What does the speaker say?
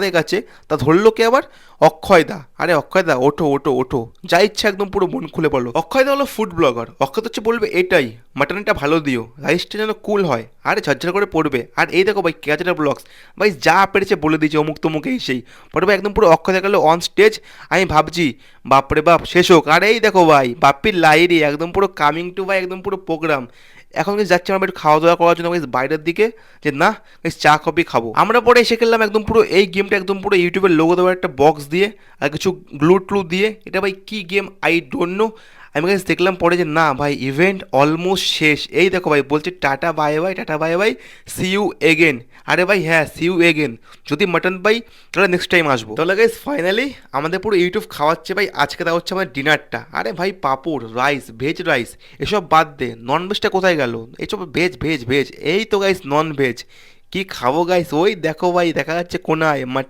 আমাদের কাছে, তা ধরলো কে আবার? অক্ষয়দা। আরে অক্ষয়দা, ওঠো ওঠো ওঠো, যা ইচ্ছা একদম পুরো মন খুলে বলো। অক্ষয়দা হলো ফুড ব্লগার। অক্ষয় হচ্ছে বলবে এটাই, মাটনটা ভালো দিও, রাইসটা যেন কুল হয়, আরে ঝরঝর করে পড়বে। আর এই দেখো ভাই কেয়াচেটা ব্লগস, ভাই যা পেরেছে বলে দিয়েছে অমুক তমুক এই সেই। পরে ভাই একদম পুরো অক্ষয় দেখালো অন স্টেজ। আমি ভাবছি বাপরে বাপ শেষ হোক। আর এই দেখো ভাই বাপ্পির লাইরি একদম পুরো কামিং টু ভাই একদম পুরো প্রোগ্রাম। এখন কিন্তু যাচ্ছি আমরা একটু খাওয়া দাওয়া করার জন্য guys বাইরের দিকে, যে না guys চা কফি খাবো। আমরা পরে এসে খেললাম একদম পুরো এই গেমটা একদম পুরো ইউটিউবের লোগো দেওয়ার একটা বক্স দিয়ে আর কিছু গ্লু ট্লু দিয়ে। এটা ভাই কি গেম আই ডোন্ট নো। আমি গাইস দেখলাম পরে যে না ভাই ইভেন্ট অলমোস্ট শেষ। এই দেখো ভাই বলছে tata bye bye, tata bye bye, see you again. আরে ভাই হ্যাঁ, সি ইউ এগেন, যদি মাটন পাই তাহলে নেক্সট টাইম আসবো। তাহলে গাইস ফাইনালি আমাদের পুরো ইউটিউব খাওয়াচ্ছে ভাই। আজকে দেওয়া হচ্ছে আমাদের ডিনারটা। আরে ভাই পাঁপড়, রাইস, ভেজ রাইস, এসব বাদ দে, নন ভেজটা কোথায় গেল? এইসব ভেজ ভেজ ভেজ, এই তো গাইস নন ভেজ। কি খাবো গাইস? ওই দেখো ভাই দেখা যাচ্ছে কোনায় মাটন।